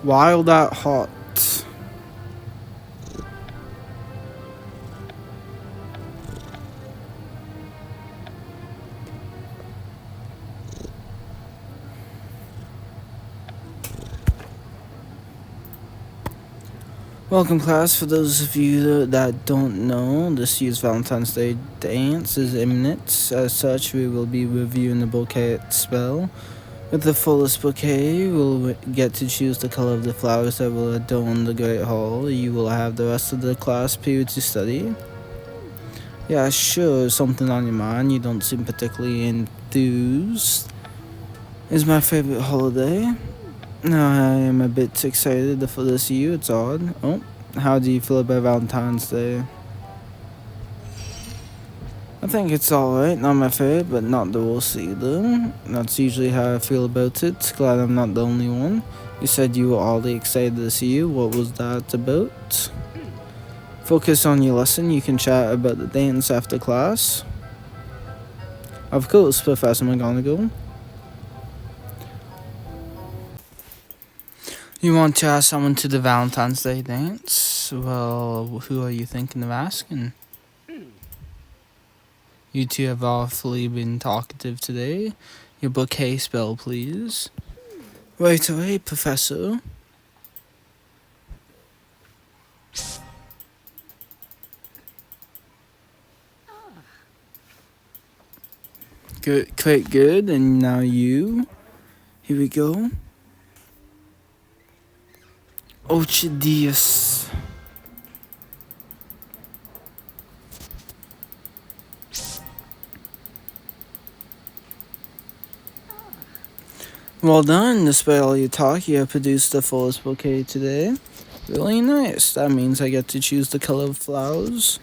While that hot. Welcome, class. For those of you that don't know, this year's Valentine's Day dance is imminent. As such, we will be reviewing the bouquet spell. With the fullest bouquet, we'll get to choose the color of the flowers that will adorn the Great Hall. You will have the rest of the class period to study. Yeah, sure, something on your mind. You don't seem particularly enthused. It's my favorite holiday. I am a bit excited for this year. It's odd. Oh, how do you feel about Valentine's Day? I think it's alright. Not my favorite, but not the worst either. That's usually how I feel about it. Glad I'm not the only one. You said you were oddly excited this year. What was that about? Focus on your lesson. You can chat about the dance after class. Of course, Professor McGonagall. You want to ask someone to the Valentine's Day dance? Well, who are you thinking of asking? You two have awfully been talkative today. Your bouquet spell, please. Right away, Professor. Good, quite good. And now you. Here we go. Ochidius. Well done. Despite all your talk, you have produced the fullest bouquet today. Really nice. That means I get to choose the color of flowers.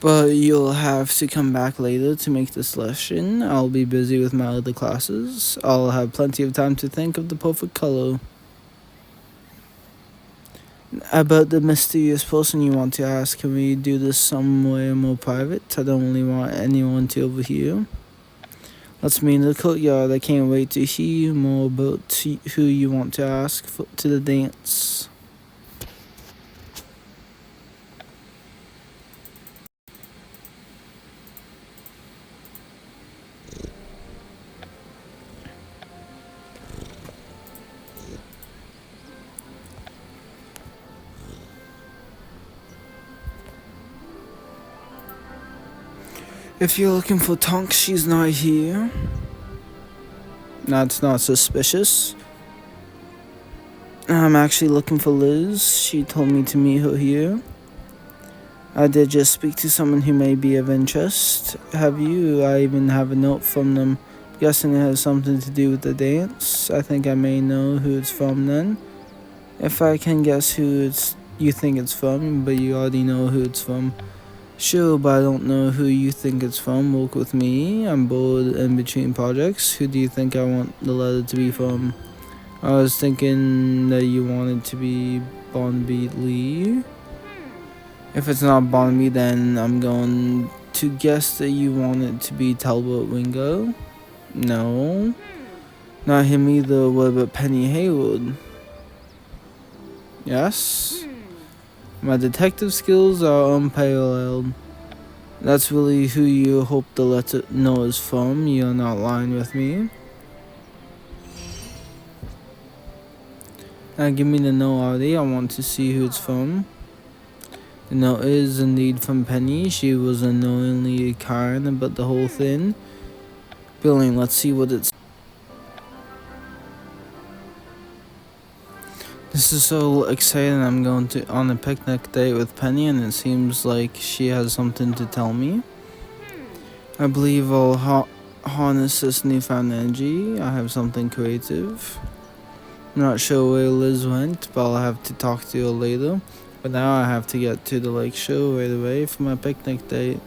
But you'll have to come back later to make the selection. I'll be busy with my other classes. I'll have plenty of time to think of the perfect color. About the mysterious person you want to ask, can we do this somewhere more private? I don't really want anyone to overhear. Let's meet in the courtyard. I can't wait to hear more about who you want to ask to the dance. If you're looking for Tonks, she's not here. That's not suspicious. I'm actually looking for Liz. She told me to meet her here. I did just speak to someone who may be of interest. Have you? I even have a note from them. Guessing it has something to do with the dance. I think I may know who it's from then. If I can guess who you think it's from, but you already know who it's from. Sure, but I don't know who you think it's from. Work with me. I'm bored in between projects. Who do you think I want the letter to be from? I was thinking that you wanted to be Bonby Lee. If it's not Bonby, then I'm going to guess that you want it to be Talbot Wingo. No. Not him either. What about Penny Haywood? Yes? My detective skills are unparalleled. That's really who you hope the letter know is from. You're not lying with me. Now give me the note already. I want to see who it's from. The note is indeed from Penny. She was annoyingly kind about the whole thing. Billing, let's see what it's. This is so exciting. I'm going on a picnic date with Penny, and it seems like she has something to tell me. I believe I'll harness this newfound energy. I have something creative. I'm not sure where Liz went, but I'll have to talk to her later. But now I have to get to the lake show right away for my picnic date.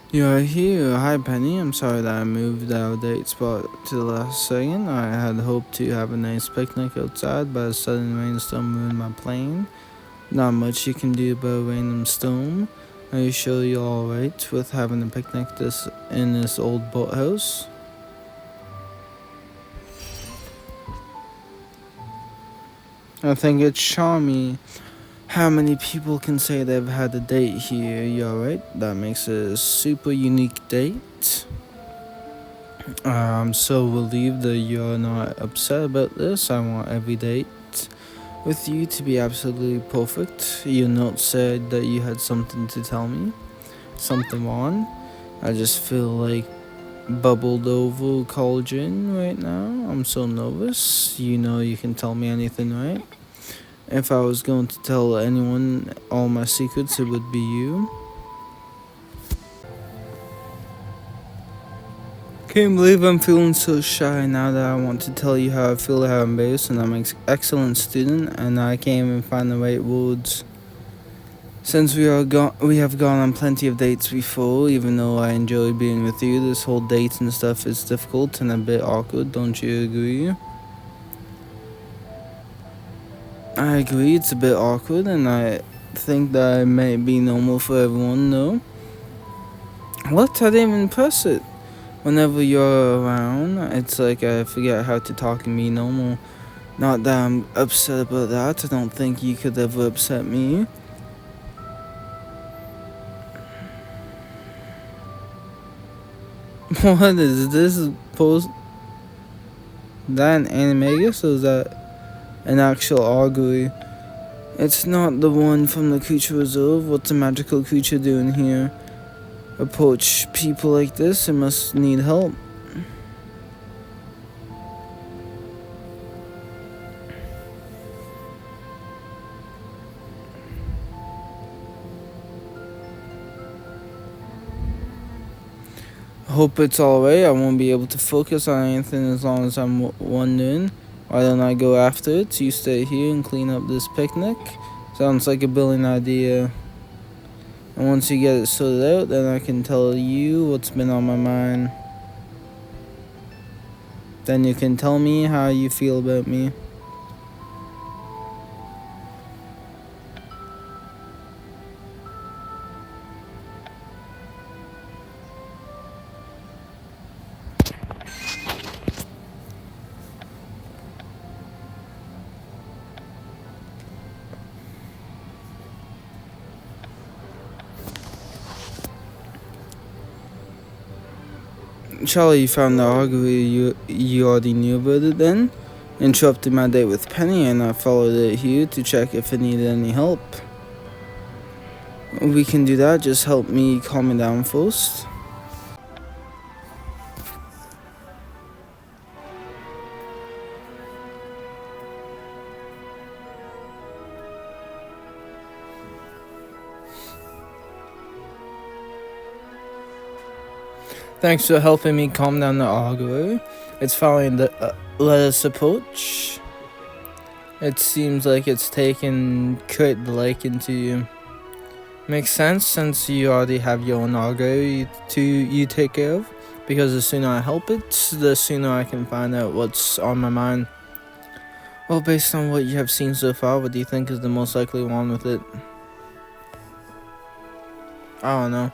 You are here. Hi, Penny. I'm sorry that I moved our date spot to the last second. I had hoped to have a nice picnic outside, but a sudden rainstorm ruined my plan. Not much you can do about a random storm. Are you sure you're alright with having a picnic in this old boathouse? I think it's charming. How many people can say they've had a date here? You're right. That makes it a super unique date. I'm so relieved that you're not upset about this. I want every date with you to be absolutely perfect. Your note said that you had something to tell me. Something wrong. I just feel like bubbled over collagen right now. I'm so nervous. You know you can tell me anything, right? If I was going to tell anyone all my secrets, it would be you. Can't believe I'm feeling so shy now that I want to tell you how I feel, how embarrassed, and I'm an excellent student, and I can't even find the right words. Since we have gone on plenty of dates before, even though I enjoy being with you, this whole date and stuff is difficult and a bit awkward, don't you agree? I agree, it's a bit awkward, and I think that it may be normal for everyone, no? What? I didn't even press it. Whenever you're around, it's like I forget how to talk and be normal. Not that I'm upset about that, I don't think you could ever upset me. What is this post? Is that an animagus or is that an actual augury? It's not the one from the creature reserve. What's a magical creature doing here? Approach people like this, it must need help. Hope it's alright. I won't be able to focus on anything as long as I'm wondering. Why don't I go after it? You stay here and clean up this picnic. Sounds like a brilliant idea. And once you get it sorted out, then I can tell you what's been on my mind. Then you can tell me how you feel about me. Charlie, you found the augury. You already knew about it then? Interrupted my date with Penny, and I followed it here to check if it needed any help. We can do that, just help me calm it down first. Thanks for helping me calm down the augury. It's following the let us approach. It seems like it's taken quite the liking to you. Makes sense since you already have your own augury you take care of. Because the sooner I help it, the sooner I can find out what's on my mind. Well, based on what you have seen so far, what do you think is the most likely one with it? I don't know.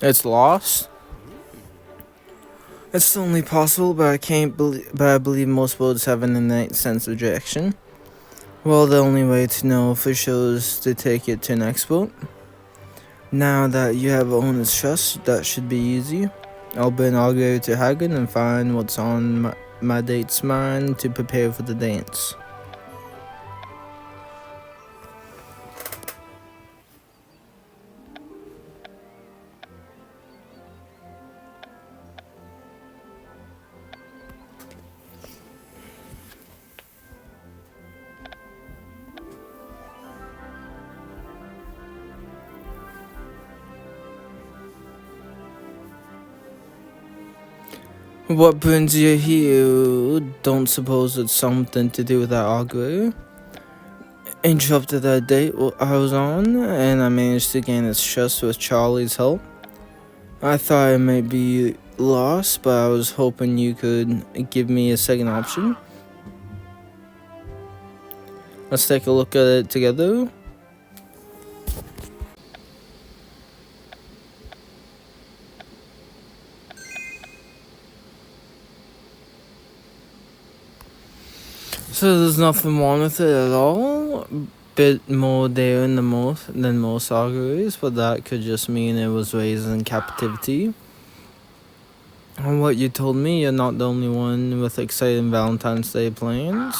It's lost? It's only possible, but I believe most birds have an innate sense of direction. Well, the only way to know for sure is to take it to an expert. Now that you have owner's trust, that should be easy. I'll bring Augury to Hagen and find what's on my date's mind to prepare for the dance. What brings you here? Don't suppose it's something to do with that augury? interrupted that date I was on, and I managed to gain its trust with Charlie's help. I thought I might be lost, but I was hoping you could give me a second option. Let's take a look at it together. So there's nothing wrong with it at all. Bit more there in the than most auguries, but that could just mean it was raised in captivity. And what you told me, you're not the only one with exciting Valentine's Day plans.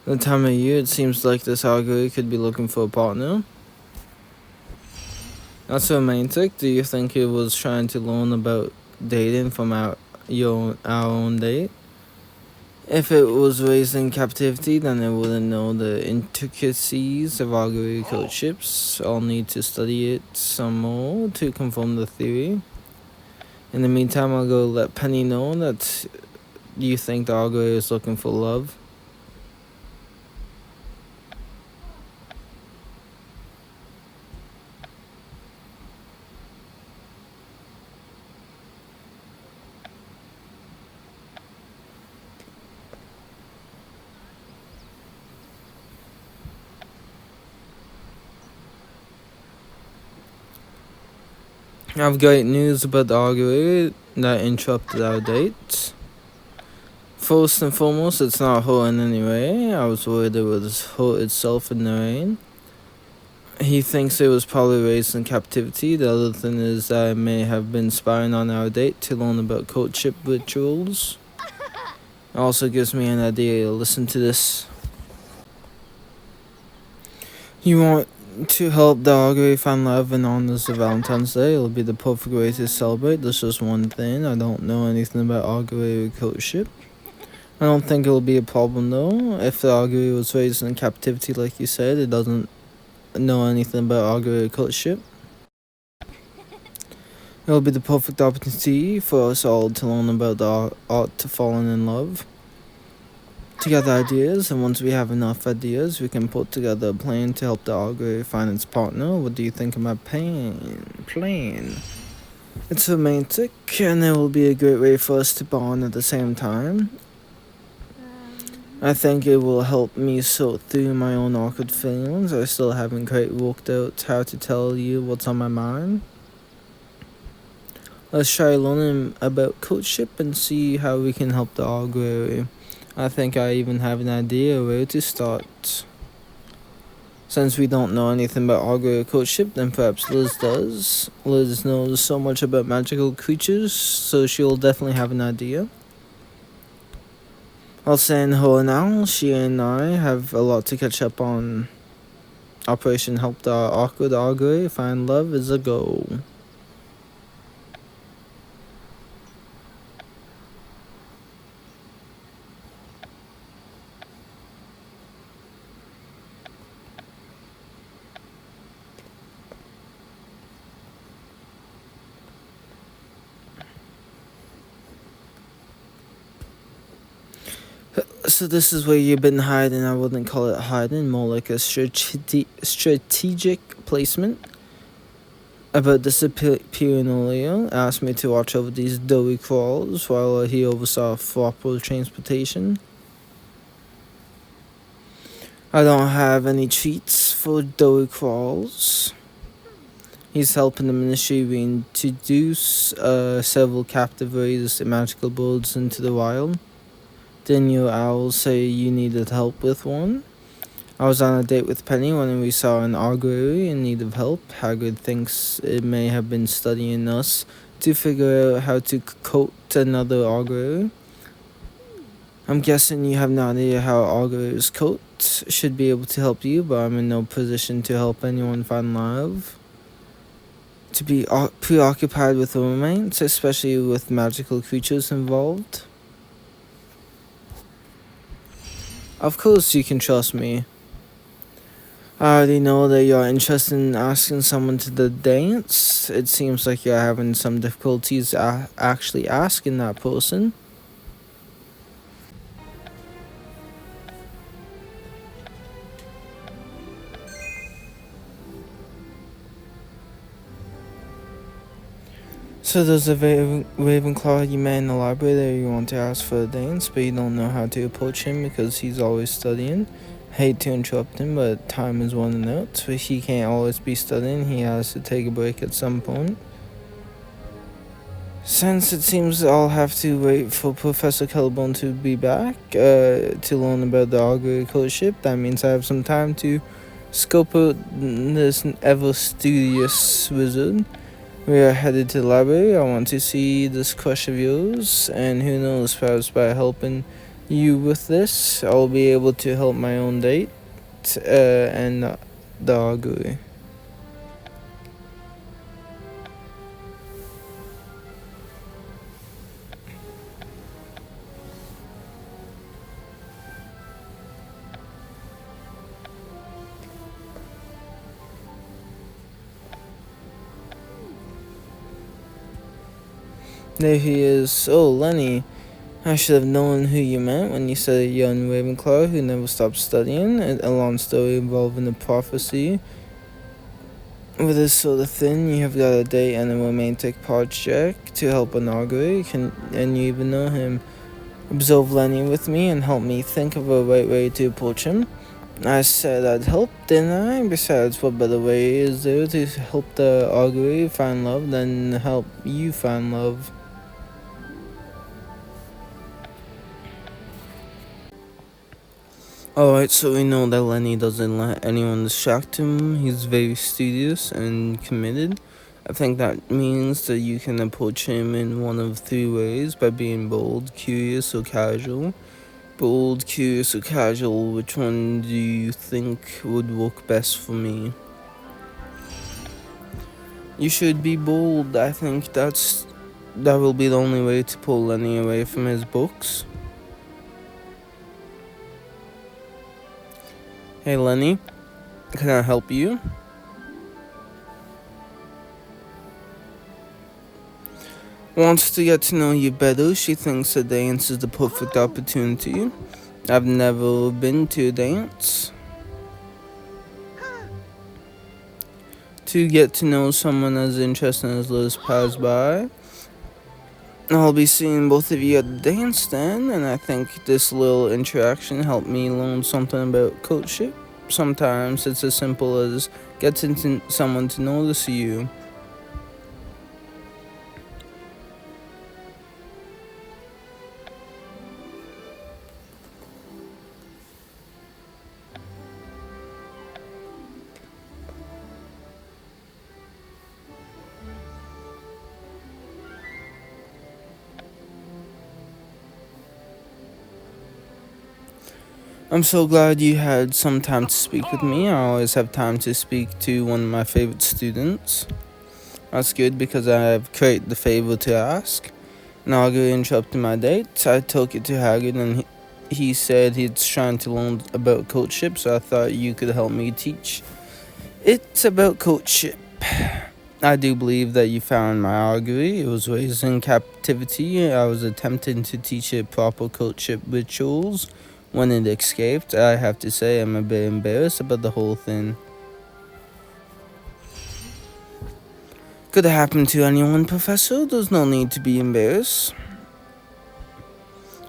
The time of year, it seems like this augury could be looking for a partner. That's romantic. Do you think it was trying to learn about dating from our own date? If it was raised in captivity, then it wouldn't know the intricacies of augury courtships. I'll need to study it some more to confirm the theory. In the meantime, I'll go let Penny know that you think the augury is looking for love. I have great news about the augury that interrupted our date. First and foremost, it's not her in any way. I was worried it was her itself in the rain. He thinks it was probably raised in captivity. The other thing is that it may have been spying on our date to learn about courtship rituals. It also gives me an idea. Listen to this. You want to help the augury find love and honors of Valentine's Day. It'll be the perfect way to celebrate. There's just one thing. I don't know anything about augury courtship. I don't think it'll be a problem though. If the augury was raised in captivity like you said, it doesn't know anything about augury courtship. It'll be the perfect opportunity for us all to learn about the art to falling in love. To gather ideas, and once we have enough ideas, we can put together a plan to help the augury find its partner. What do you think of my plan? It's romantic, and it will be a great way for us to bond at the same time. I think it will help me sort through my own awkward feelings. I still haven't quite worked out how to tell you what's on my mind. Let's try learning about courtship and see how we can help the augury. I think I even have an idea where to start. Since we don't know anything about augury courtship, then perhaps Liz does. Liz knows so much about magical creatures, so she'll definitely have an idea. I'll send her now. She and I have a lot to catch up on. Operation Help the Awkward Augury Find Love is a go. So this is where you've been hiding. I wouldn't call it hiding, more like a strategic placement. About disappearing earlier, asked me to watch over these doughy crawls while he oversaw proper transportation. I don't have any treats for doughy crawls. He's helping the ministry reintroduce several captive raised magical birds into the wild. Didn't your owl say you needed help with one? I was on a date with Penny when we saw an augury in need of help. Hagrid thinks it may have been studying us to figure out how to coat another augury. I'm guessing you have no idea how auguries coat. Should be able to help you, but I'm in no position to help anyone find love. To be preoccupied with romance, especially with magical creatures involved. Of course you can trust me. I already know that you're interested in asking someone to the dance. It seems like you're having some difficulties actually asking that person. So there's a Ravenclaw you met in the library that you want to ask for a dance, but you don't know how to approach him because he's always studying. Hate to interrupt him, but time is running out, so he can't always be studying. He has to take a break at some point. Since it seems I'll have to wait for Professor Kellebone to be back to learn about the augury courtship, that means I have some time to scope out this ever-studious wizard. We are headed to the library. I want to see this crush of yours, and who knows, perhaps by helping you with this, I'll be able to help my own date and the augury. There he is. Oh, Lenny. I should have known who you meant when you said a young Ravenclaw who never stopped studying. A long story involving a prophecy. With this sort of thing, you have got a date and a romantic project to help an augury. And you even know him. Observe Lenny with me and help me think of a right way to approach him. I said I'd help, didn't I? Besides, what better way is there to help the augury find love than help you find love? Alright, so we know that Lenny doesn't let anyone distract him. He's very studious and committed. I think that means that you can approach him in one of three ways: by being bold, curious, or casual. Bold, curious, or casual, which one do you think would work best for me? You should be bold. I think that will be the only way to pull Lenny away from his books. Hey Lenny, can I help you? Wants to get to know you better. She thinks a dance is the perfect opportunity. I've never been to a dance. To get to know someone as interesting as Liz pass by. I'll be seeing both of you at the dance then, and I think this little interaction helped me learn something about courtship. Sometimes it's as simple as getting someone to notice you. I'm so glad you had some time to speak with me. I always have time to speak to one of my favorite students. That's good because I have created the favor to ask. Now Hagrid interrupted my date. I took it to Hagrid and he said he's trying to learn about courtship, so I thought you could help me teach. It's about courtship. I do believe that you found my augury. It was raised in captivity. I was attempting to teach it proper courtship rituals. When it escaped, I have to say I'm a bit embarrassed about the whole thing. Could have happened to anyone, Professor. There's no need to be embarrassed.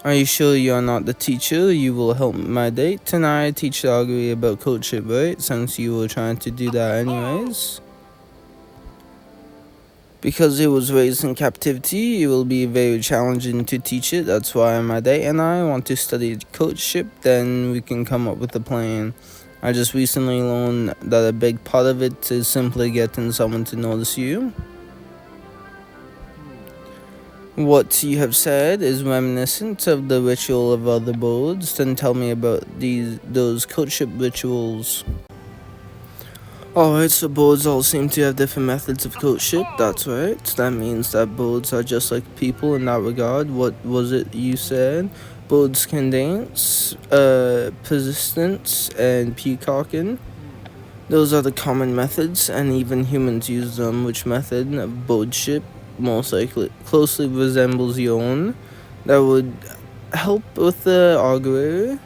Are you sure you're not the teacher? You will help my date tonight. Teach the augury about courtship, right? Since you were trying to do that anyways. Because it was raised in captivity, it will be very challenging to teach it. That's why my date and I want to study courtship, then we can come up with a plan. I just recently learned that a big part of it is simply getting someone to notice you. What you have said is reminiscent of the ritual of other birds. Then tell me about those courtship rituals. Alright, so birds all seem to have different methods of courtship. That's right. That means that birds are just like people in that regard. What was it you said? Birds can dance, persistence, and peacocking. Those are the common methods, and even humans use them. Which method of birdship most likely closely resembles your own? That would help with the augury.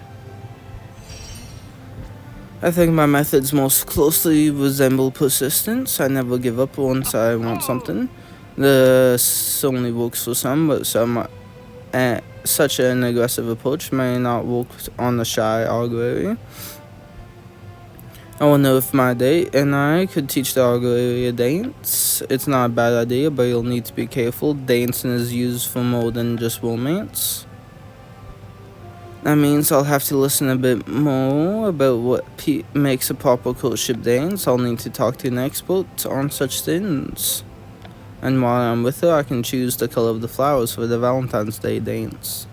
I think my methods most closely resemble persistence. I never give up once I want something. This only works for some, but such an aggressive approach may not work on the shy arguer. I wonder if my date and I could teach the arguer a dance. It's not a bad idea, but you'll need to be careful. Dancing is used for more than just romance. That means I'll have to listen a bit more about what makes a proper courtship dance. I'll need to talk to an expert on such things. And while I'm with her, I can choose the color of the flowers for the Valentine's Day dance.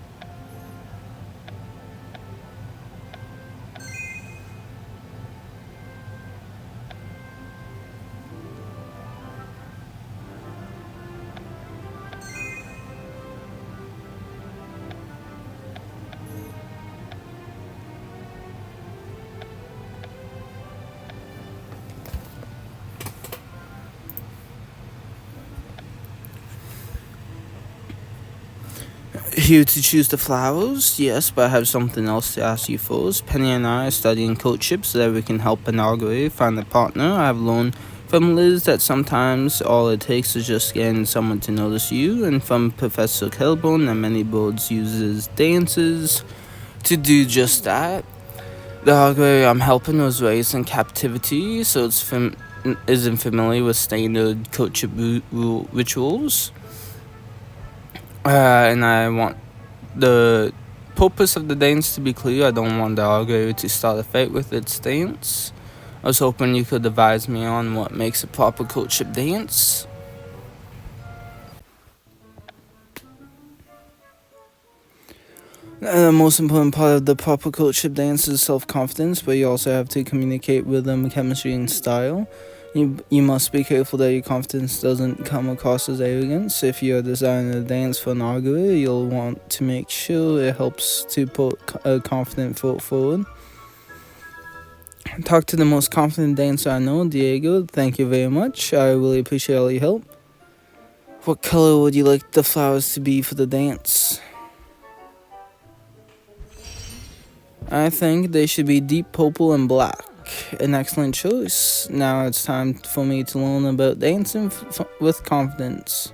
Here to choose the flowers? Yes, but I have something else to ask you first. Penny and I are studying courtship so that we can help an arguer find a partner. I've learned from Liz that sometimes all it takes is just getting someone to notice you, and from Professor Kelborn that many birds uses dances to do just that. The arguer I'm helping was raised in captivity, so isn't familiar with standard courtship rituals. And I want the purpose of the dance to be clear. I don't want the arguer to start a fight with its dance. I was hoping you could advise me on what makes a proper courtship dance. The most important part of the proper courtship dance is self-confidence, but you also have to communicate rhythm, chemistry, and style. You must be careful that your confidence doesn't come across as arrogance. If you're designing a dance for an arguer, you'll want to make sure it helps to put a confident foot forward. Talk to the most confident dancer I know, Diego. Thank you very much. I really appreciate all your help. What color would you like the flowers to be for the dance? I think they should be deep purple and black. An excellent choice. Now it's time for me to learn about dancing with confidence.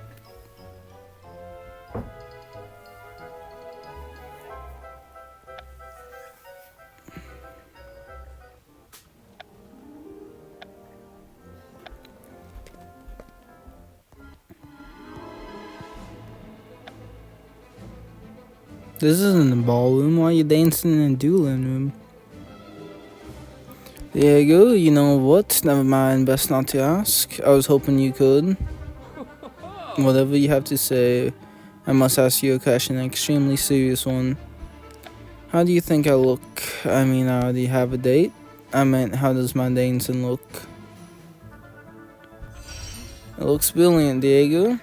This isn't a ballroom. Why are you dancing in a dueling room? Diego, you know what? Never mind, best not to ask. I was hoping you could. Whatever you have to say, I must ask you a question, an extremely serious one. How do you think I look? I mean, I already have a date. I meant, how does my dancing look? It looks brilliant, Diego.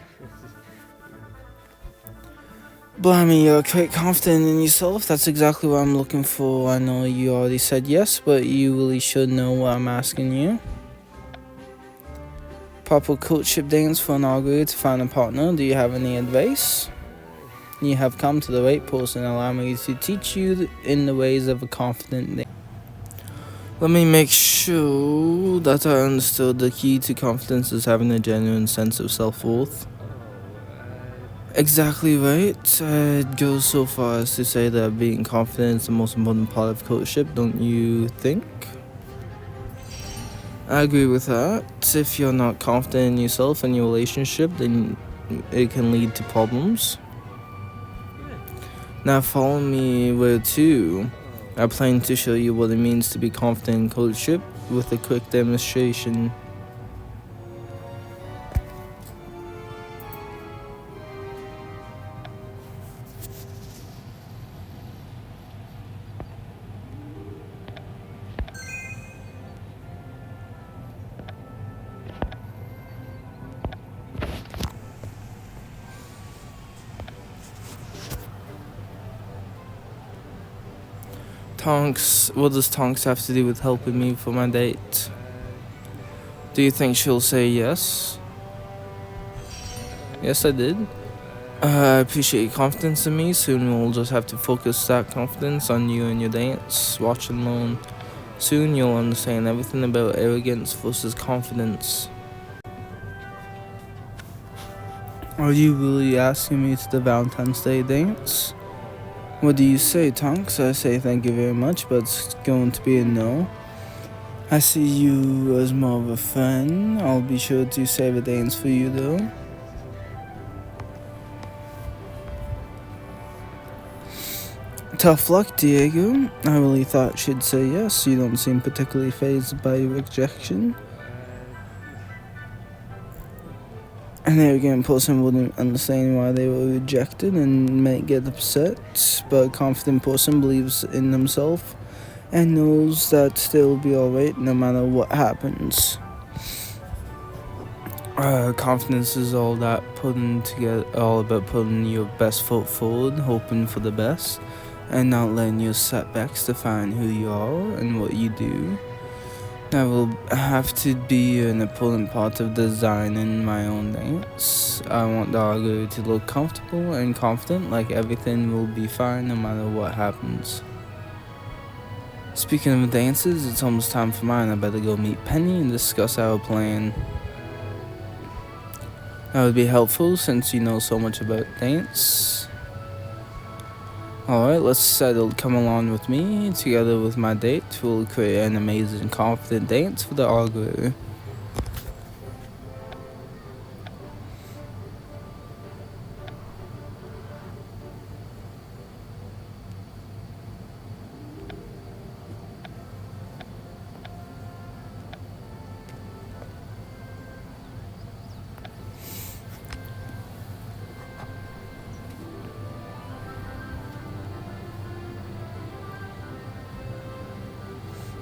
Blimey, you're quite confident in yourself. That's exactly what I'm looking for. I know you already said yes, but you really should know what I'm asking you. Proper courtship dance for an arguer to find a partner. Do you have any advice? You have come to the right person. Allow me to teach you in the ways of a confident dance. Let me make sure that I understood the key to confidence is having a genuine sense of self-worth. Exactly right. It goes so far as to say that being confident is the most important part of courtship, don't you think? I agree with that. If you're not confident in yourself and your relationship, then it can lead to problems. Now follow me where to. I plan to show you what it means to be confident in courtship with a quick demonstration. Tonks, what does Tonks have to do with helping me for my date? Do you think she'll say yes? Yes, I did. I appreciate your confidence in me. Soon we'll just have to focus that confidence on you and your dance. Watch and learn. Soon you'll understand everything about arrogance versus confidence. Are you really asking me to the Valentine's Day dance? What do you say, Tonks? I say thank you very much, but it's going to be a no. I see you as more of a friend. I'll be sure to save a dance for you, though. Tough luck, Diego. I really thought she'd say yes. You don't seem particularly fazed by rejection. And there again, Possum wouldn't understand why they were rejected and might get upset, but a confident Possum believes in himself and knows that they'll be alright no matter what happens. Confidence is all about putting your best foot forward, hoping for the best, and not letting your setbacks define who you are and what you do. That will have to be an important part of designing my own dance. I want the Argo to look comfortable and confident, like everything will be fine no matter what happens. Speaking of dances, it's almost time for mine. I better go meet Penny and discuss our plan. That would be helpful since you know so much about dance. Alright, let's settle. Come along with me. Together with my date, we'll create an amazing, confident dance for the Argo.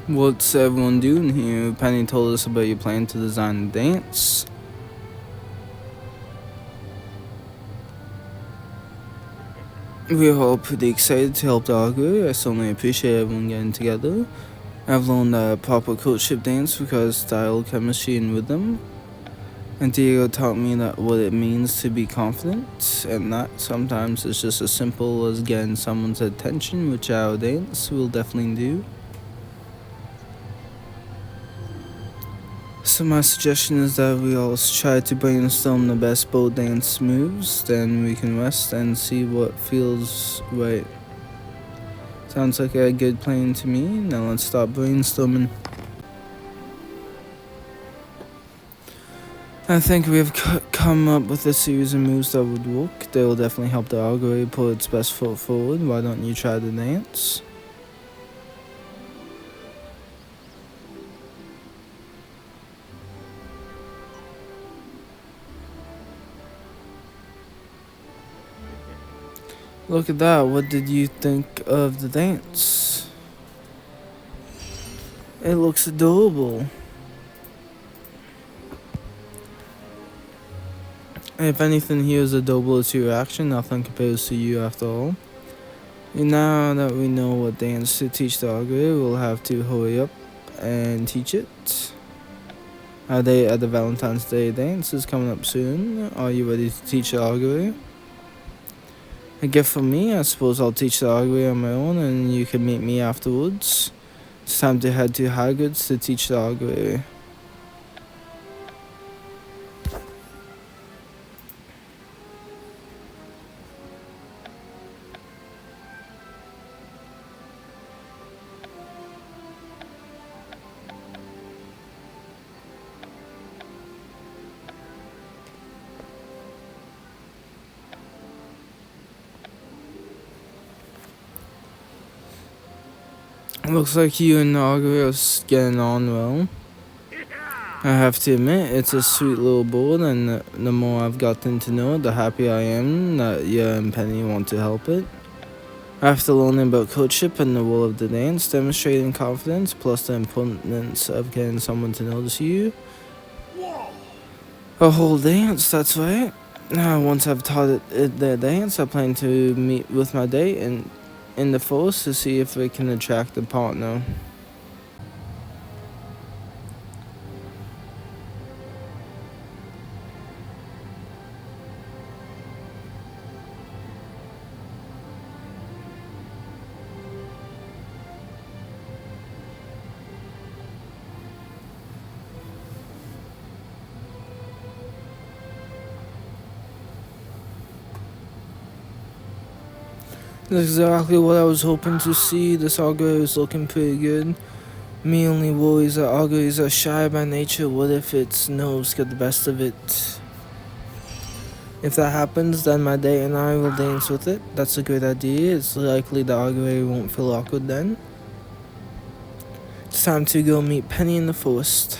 What's everyone doing here? Penny told us about your plan to design the dance. We're all pretty excited to help the Argo. I certainly appreciate everyone getting together. I've learned a proper courtship dance requires style, chemistry, and rhythm. And Diego taught me that what it means to be confident, and that sometimes it's just as simple as getting someone's attention, which our dance will definitely do. So my suggestion is that we all try to brainstorm the best bow dance moves, then we can rest and see what feels right. Sounds like a good plan to me. Now let's start brainstorming. I think we have come up with a series of moves that would work. They will definitely help the Argo put its best foot forward. Why don't you try the dance? Look at that. What did you think of the dance? It looks adorable. If anything here is adorable to your action, nothing compares to you after all. And now that we know what dance to teach the Argo, we'll have to hurry up and teach it. Our day at the Valentine's Day dance is coming up soon. Are you ready to teach the Argo? A gift from me, I suppose I'll teach the Argo on my own and you can meet me afterwards. It's time to head to Hagrid's to teach the Argo. Looks like you and Argo are getting on well. I have to admit, it's a sweet little board, and the more I've gotten to know it, the happier I am that you and Penny want to help it. After learning about courtship and the role of the dance, demonstrating confidence, plus the importance of getting someone to notice you. A whole dance, that's right. Once I've taught it the dance, I plan to meet with my date and in the forest to see if it can attract a partner. That's exactly what I was hoping to see. This Augury is looking pretty good. Me only worries that Auguries are shy by nature. What if its nose get the best of it? If that happens, then my date and I will dance with it. That's a great idea. It's likely the Augury won't feel awkward then. It's time to go meet Penny in the forest.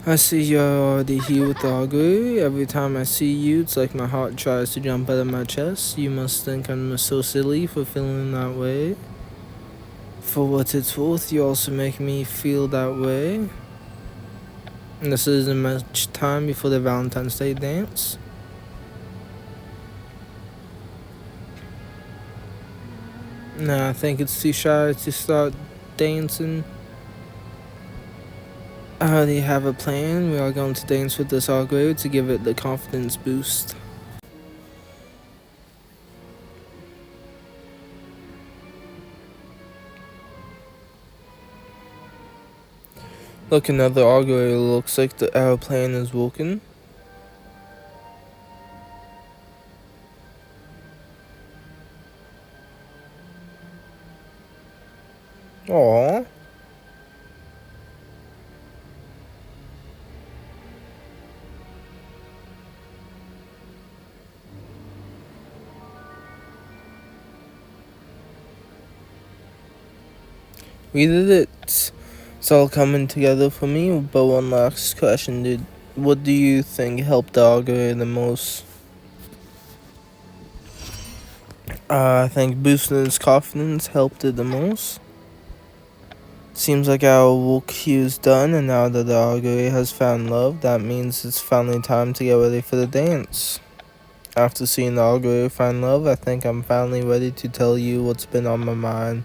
I see you're already here with the Augury. Every time I see you, it's like my heart tries to jump out of my chest. You must think I'm so silly for feeling that way. For what it's worth, you also make me feel that way. And this isn't much time before the Valentine's Day dance. Nah, I think it's too shy to start dancing. I already have a plan. We are going to dance with this Augury to give it the confidence boost. Look, another Augury. Looks like the airplane is working. Aww. We did it. It's all coming together for me. But one last question, dude. What do you think helped the Augury the most? I think boosting his confidence helped it the most. Seems like our work here is done, and now that the Augury has found love, that means it's finally time to get ready for the dance. After seeing the Augury find love, I think I'm finally ready to tell you what's been on my mind.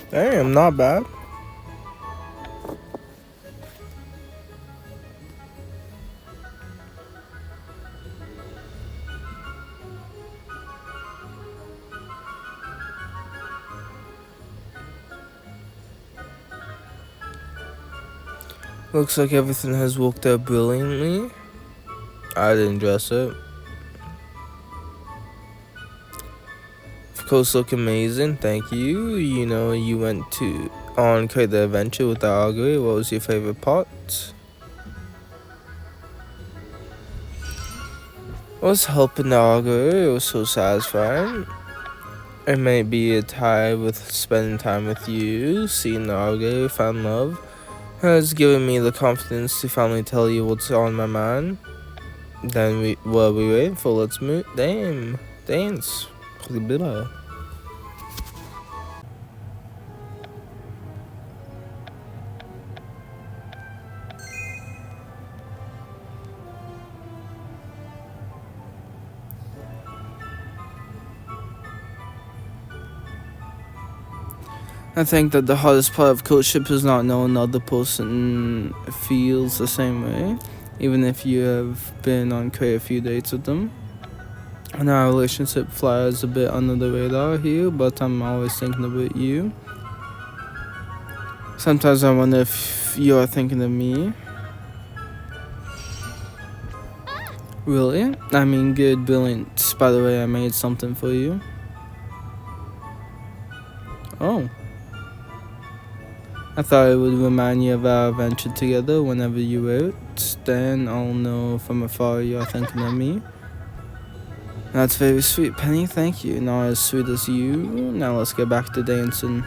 Damn, not bad. Looks like everything has worked out brilliantly. I didn't dress it. Of course, look amazing. Thank you. You know, you went on quite the adventure with the Augury. What was your favorite part? Was helping the Augury. It was so satisfying. It may be a tie with spending time with you. Seeing the Augury find love has given me the confidence to finally tell you what's on my mind. Then what are we waiting for? Let's move. Damn. Dance. I think that the hardest part of courtship is not knowing the other person feels the same way, even if you have been on quite a few dates with them. And our relationship flies a bit under the radar here, but I'm always thinking about you. Sometimes I wonder if you are thinking of me. Really? I mean, good, brilliant. By the way, I made something for you. Oh. I thought it would remind you of our adventure together whenever you wrote. Then I'll know from afar you are thinking of me. That's very sweet, Penny. Thank you. Not as sweet as you. Now let's get back to dancing.